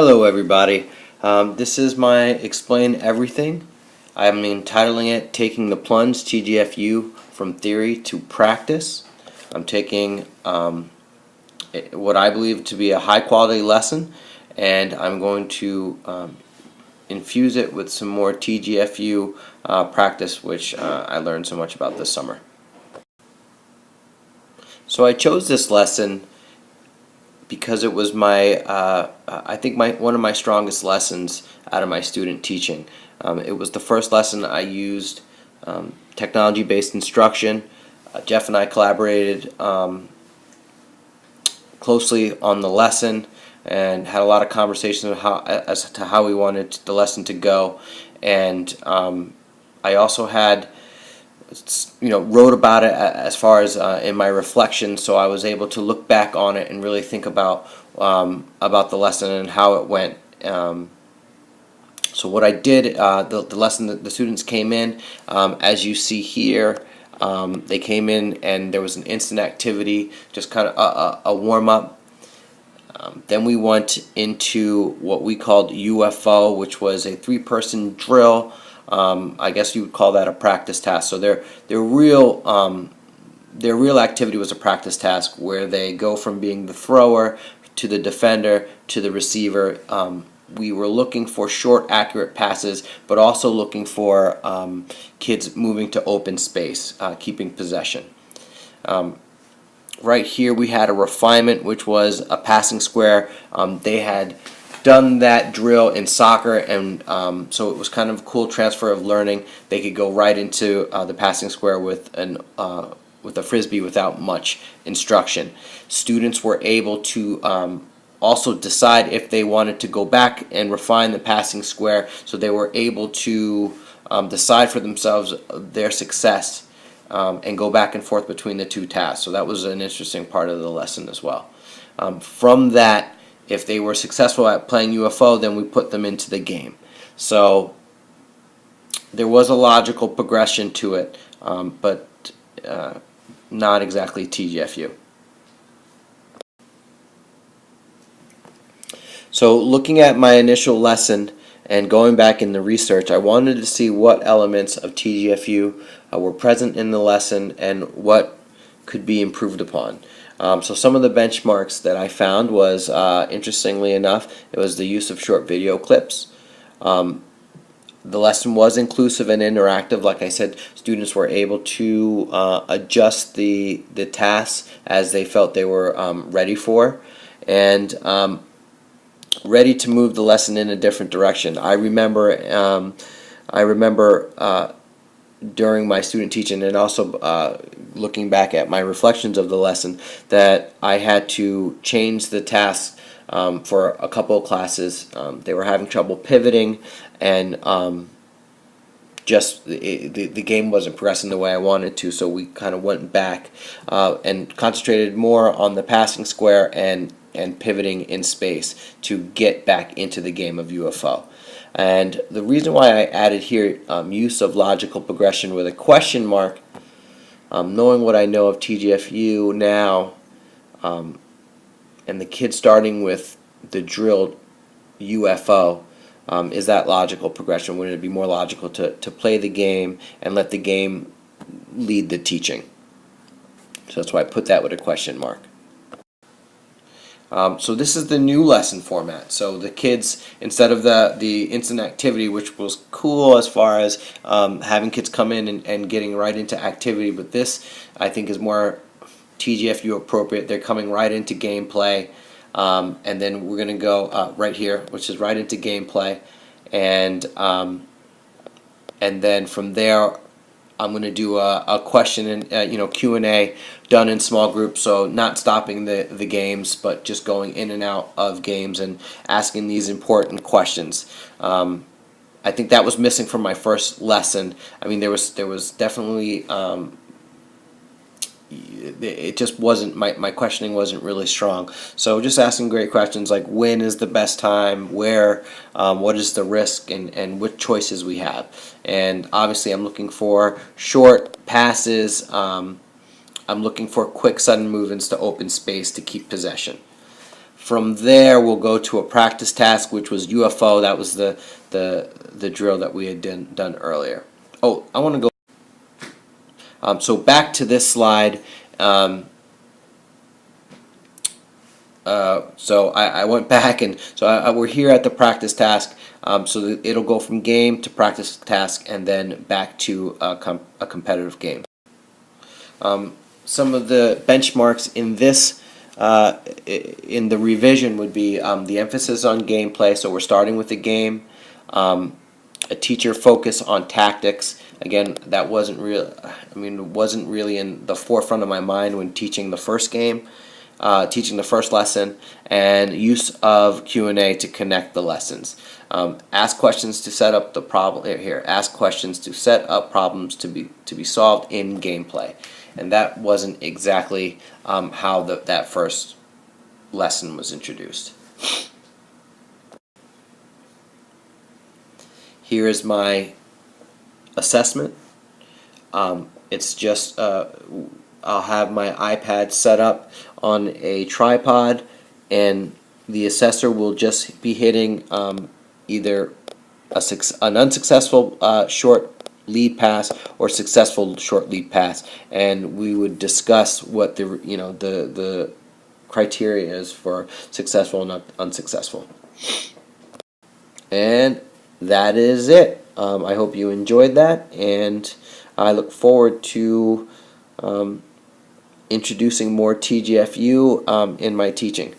Hello everybody. This is my Explain Everything. I'm entitling it Taking the Plunge, TGFU, from Theory to Practice. I'm taking what I believe to be a high quality lesson, and I'm going to infuse it with some more TGFU practice, which I learned so much about this summer. So I chose this lesson because it was I think one of my strongest lessons out of my student teaching. It was the first lesson I used technology-based instruction. Jeff and I collaborated closely on the lesson and had a lot of conversations as to how we wanted the lesson to go. And I also had wrote about it as far as in my reflections, so I was able to look back on it and really think about the lesson and how it went. So what I did, the lesson that the students came in, as you see here, they came in and there was an instant activity, just kind of a warm-up. Then we went into what we called UFO, which was a three-person drill. I guess you would call that a practice task. So their real activity was a practice task where they go from being the thrower to the defender to the receiver. We were looking for short, accurate passes, but also looking for kids moving to open space, keeping possession. Right here we had a refinement, which was a passing square. They had done that drill in soccer, and so it was kind of a cool transfer of learning. They could go right into the passing square with a frisbee without much instruction. Students were able to also decide if they wanted to go back and refine the passing square, so they were able to decide for themselves their success and go back and forth between the two tasks. So that was an interesting part of the lesson as well. From that, if they were successful at playing UFO, then we put them into the game. So there was a logical progression to it, but not exactly TGFU. So looking at my initial lesson and going back in the research, I wanted to see what elements of TGFU were present in the lesson and what could be improved upon. So some of the benchmarks that I found was, interestingly enough, it was the use of short video clips. The lesson was inclusive and interactive. Like I said, students were able to adjust the tasks as they felt they were ready for, and ready to move the lesson in a different direction. I remember during my student teaching, and also looking back at my reflections of the lesson, that I had to change the tasks for a couple of classes. They were having trouble pivoting, and just the game wasn't progressing the way I wanted to, so we kind of went back and concentrated more on the passing square and pivoting in space to get back into the game of UFO. And the reason why I added here use of logical progression with a question mark, knowing what I know of TGFU now, and the kids starting with the drilled UFO, is that logical progression? Wouldn't it be more logical to play the game and let the game lead the teaching? So that's why I put that with a question mark. So this is the new lesson format. So the kids, instead of the instant activity, which was cool as far as having kids come in and getting right into activity, but this I think is more TGFU appropriate. They're coming right into gameplay, and then we're going to go right here, which is right into gameplay, and then from there I'm going to do a question and Q&A done in small groups, so not stopping the games, but just going in and out of games and asking these important questions. I think that was missing from my first lesson. I mean, there was definitely it just wasn't, my questioning wasn't really strong. So just asking great questions like when is the best time, where, what is the risk, and what choices we have. And obviously I'm looking for short passes. I'm looking for quick sudden movements to open space to keep possession. From there, we'll go to a practice task, which was UFO. That was the drill that we had done earlier. Oh, I want to go. So back to this slide. So I went back, and so we're here at the practice task. So that it'll go from game to practice task, and then back to a competitive game. Some of the benchmarks in this in the revision would be the emphasis on gameplay. So we're starting with the game. A teacher focus on tactics. Again, that wasn't real. I mean, it wasn't really in the forefront of my mind when teaching the first game. Teaching the first lesson, and use of Q&A to connect the lessons. Ask questions to set up the problem here. Ask questions to set up problems to be solved in gameplay, and that wasn't exactly how that first lesson was introduced. Here is my assessment. It's just I'll have my iPad set up on a tripod, and the assessor will just be hitting either an unsuccessful short lead pass or successful short lead pass, and we would discuss what the criteria is for successful and unsuccessful. And that is it. I hope you enjoyed that, and I look forward to introducing more TGFU in my teaching.